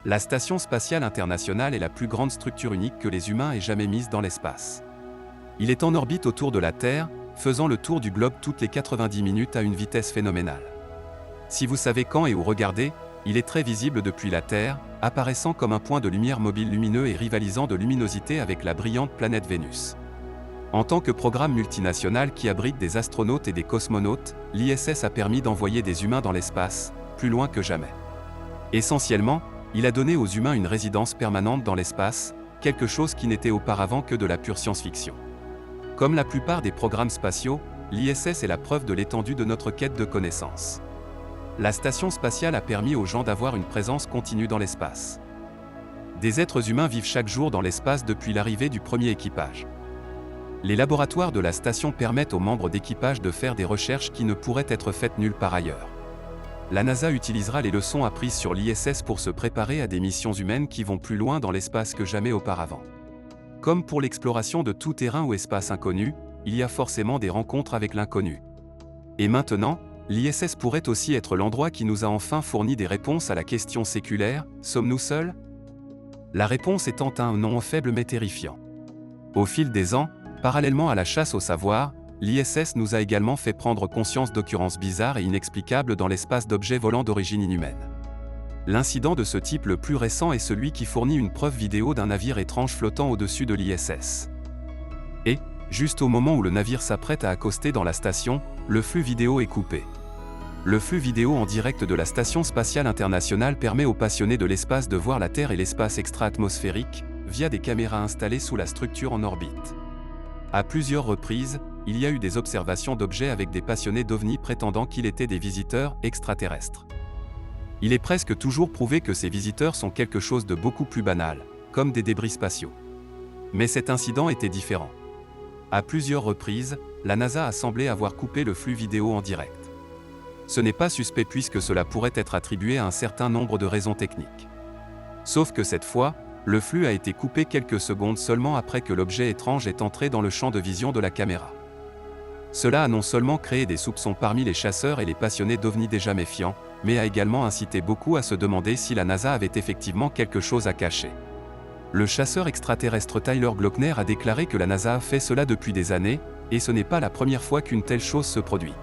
La Station spatiale internationale est la plus grande structure unique que les humains aient jamais mise dans l'espace. Il est en orbite autour de la Terre, faisant le tour du globe toutes les 90 minutes à une vitesse phénoménale. Si vous savez quand et où regarder, il est très visible depuis la Terre, apparaissant comme un point de lumière mobile lumineux et rivalisant de luminosité avec la brillante planète Vénus. En tant que programme multinational qui abrite des astronautes et des cosmonautes, l'ISS a permis d'envoyer des humains dans l'espace, plus loin que jamais. Essentiellement, il a donné aux humains une résidence permanente dans l'espace, quelque chose qui n'était auparavant que de la pure science-fiction. Comme la plupart des programmes spatiaux, l'ISS est la preuve de l'étendue de notre quête de connaissances. La station spatiale a permis aux gens d'avoir une présence continue dans l'espace. Des êtres humains vivent chaque jour dans l'espace depuis l'arrivée du premier équipage. Les laboratoires de la station permettent aux membres d'équipage de faire des recherches qui ne pourraient être faites nulle part ailleurs. La NASA utilisera les leçons apprises sur l'ISS pour se préparer à des missions humaines qui vont plus loin dans l'espace que jamais auparavant. Comme pour l'exploration de tout terrain ou espace inconnu, il y a forcément des rencontres avec l'inconnu. Et maintenant, l'ISS pourrait aussi être l'endroit qui nous a enfin fourni des réponses à la question séculaire « Sommes-nous seuls ?» La réponse étant un non faible mais terrifiant. Au fil des ans, parallèlement à la chasse au savoir, l'ISS nous a également fait prendre conscience d'occurrences bizarres et inexplicables dans l'espace d'objets volants d'origine inhumaine. L'incident de ce type le plus récent est celui qui fournit une preuve vidéo d'un navire étrange flottant au-dessus de l'ISS. Et, juste au moment où le navire s'apprête à accoster dans la station, le flux vidéo est coupé. Le flux vidéo en direct de la Station spatiale internationale permet aux passionnés de l'espace de voir la Terre et l'espace extra-atmosphérique, via des caméras installées sous la structure en orbite. À plusieurs reprises, il y a eu des observations d'objets avec des passionnés d'OVNI prétendant qu'ils étaient des visiteurs extraterrestres. Il est presque toujours prouvé que ces visiteurs sont quelque chose de beaucoup plus banal, comme des débris spatiaux. Mais cet incident était différent. À plusieurs reprises, la NASA a semblé avoir coupé le flux vidéo en direct. Ce n'est pas suspect puisque cela pourrait être attribué à un certain nombre de raisons techniques. Sauf que cette fois, le flux a été coupé quelques secondes seulement après que l'objet étrange est entré dans le champ de vision de la caméra. Cela a non seulement créé des soupçons parmi les chasseurs et les passionnés d'OVNI déjà méfiants, mais a également incité beaucoup à se demander si la NASA avait effectivement quelque chose à cacher. Le chasseur extraterrestre Tyler Glockner a déclaré que la NASA a fait cela depuis des années, et ce n'est pas la première fois qu'une telle chose se produit.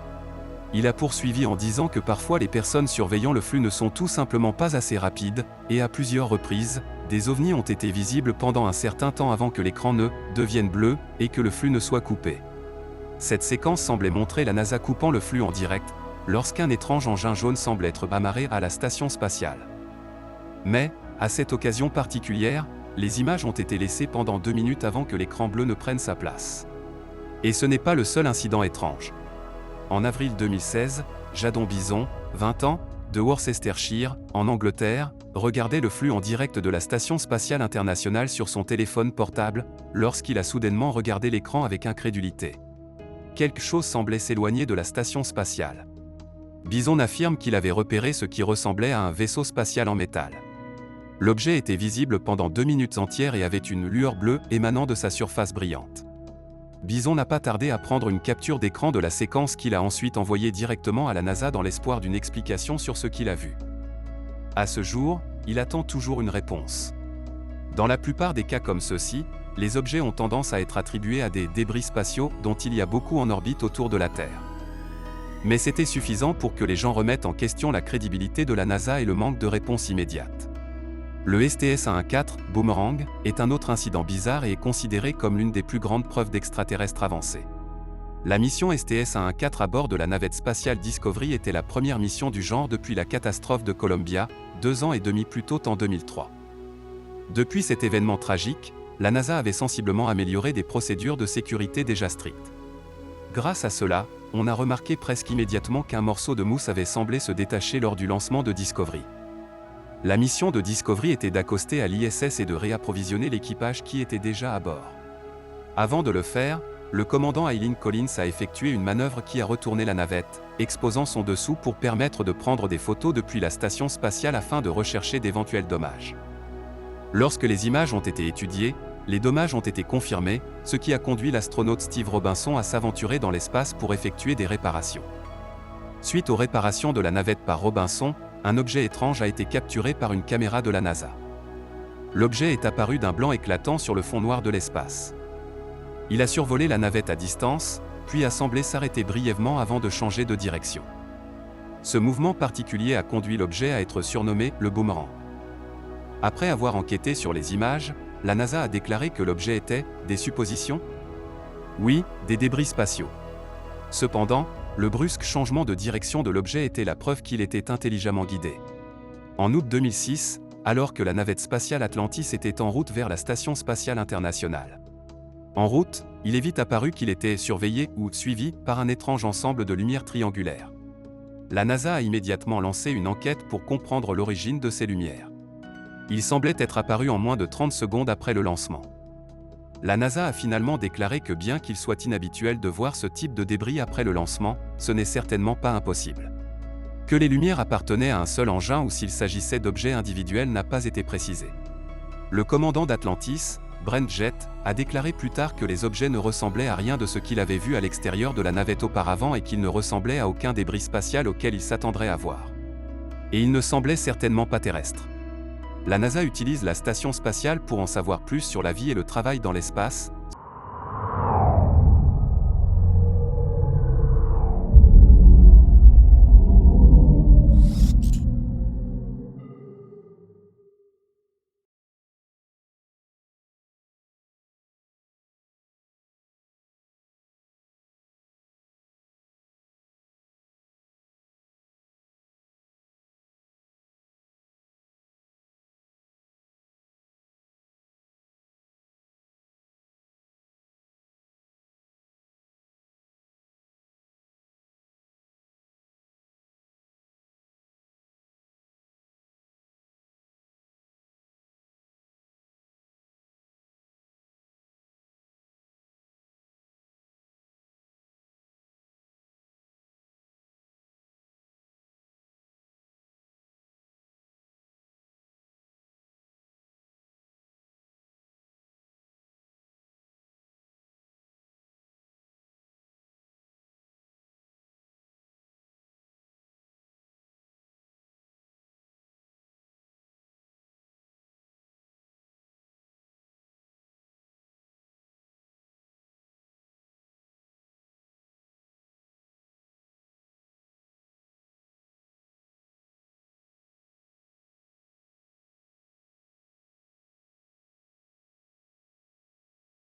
Il a poursuivi en disant que parfois les personnes surveillant le flux ne sont tout simplement pas assez rapides, et à plusieurs reprises, des ovnis ont été visibles pendant un certain temps avant que l'écran ne devienne bleu et que le flux ne soit coupé. Cette séquence semblait montrer la NASA coupant le flux en direct, lorsqu'un étrange engin jaune semble être amarré à la station spatiale. Mais, à cette occasion particulière, les images ont été laissées pendant 2 minutes avant que l'écran bleu ne prenne sa place. Et ce n'est pas le seul incident étrange. En avril 2016, Jadon Bison, 20 ans, de Worcestershire, en Angleterre, regardait le flux en direct de la Station spatiale internationale sur son téléphone portable, lorsqu'il a soudainement regardé l'écran avec incrédulité. Quelque chose semblait s'éloigner de la station spatiale. Bison affirme qu'il avait repéré ce qui ressemblait à un vaisseau spatial en métal. L'objet était visible pendant 2 minutes entières et avait une lueur bleue émanant de sa surface brillante. Bison n'a pas tardé à prendre une capture d'écran de la séquence qu'il a ensuite envoyée directement à la NASA dans l'espoir d'une explication sur ce qu'il a vu. À ce jour, il attend toujours une réponse. Dans la plupart des cas comme ceux-ci, les objets ont tendance à être attribués à des débris spatiaux dont il y a beaucoup en orbite autour de la Terre. Mais c'était suffisant pour que les gens remettent en question la crédibilité de la NASA et le manque de réponse immédiate. Le STS-114, Boomerang, est un autre incident bizarre et est considéré comme l'une des plus grandes preuves d'extraterrestres avancés. La mission STS-114 à bord de la navette spatiale Discovery était la première mission du genre depuis la catastrophe de Columbia, 2 ans et demi plus tôt en 2003. Depuis cet événement tragique, la NASA avait sensiblement amélioré des procédures de sécurité déjà strictes. Grâce à cela, on a remarqué presque immédiatement qu'un morceau de mousse avait semblé se détacher lors du lancement de Discovery. La mission de Discovery était d'accoster à l'ISS et de réapprovisionner l'équipage qui était déjà à bord. Avant de le faire, le commandant Eileen Collins a effectué une manœuvre qui a retourné la navette, exposant son dessous pour permettre de prendre des photos depuis la station spatiale afin de rechercher d'éventuels dommages. Lorsque les images ont été étudiées, les dommages ont été confirmés, ce qui a conduit l'astronaute Steve Robinson à s'aventurer dans l'espace pour effectuer des réparations. Suite aux réparations de la navette par Robinson, un objet étrange a été capturé par une caméra de la NASA. L'objet est apparu d'un blanc éclatant sur le fond noir de l'espace. Il a survolé la navette à distance, puis a semblé s'arrêter brièvement avant de changer de direction. Ce mouvement particulier a conduit l'objet à être surnommé le boomerang. Après avoir enquêté sur les images, la NASA a déclaré que l'objet était des suppositions? Oui, des débris spatiaux. Cependant, le brusque changement de direction de l'objet était la preuve qu'il était intelligemment guidé. En août 2006, alors que la navette spatiale Atlantis était en route vers la Station spatiale internationale. En route, il est vite apparu qu'il était surveillé ou suivi par un étrange ensemble de lumières triangulaires. La NASA a immédiatement lancé une enquête pour comprendre l'origine de ces lumières. Il semblait être apparu en moins de 30 secondes après le lancement. La NASA a finalement déclaré que bien qu'il soit inhabituel de voir ce type de débris après le lancement, ce n'est certainement pas impossible. Que les lumières appartenaient à un seul engin ou s'il s'agissait d'objets individuels n'a pas été précisé. Le commandant d'Atlantis, Brent Jett, a déclaré plus tard que les objets ne ressemblaient à rien de ce qu'il avait vu à l'extérieur de la navette auparavant et qu'ils ne ressemblaient à aucun débris spatial auquel il s'attendrait à voir. Et ils ne semblaient certainement pas terrestres. La NASA utilise la station spatiale pour en savoir plus sur la vie et le travail dans l'espace,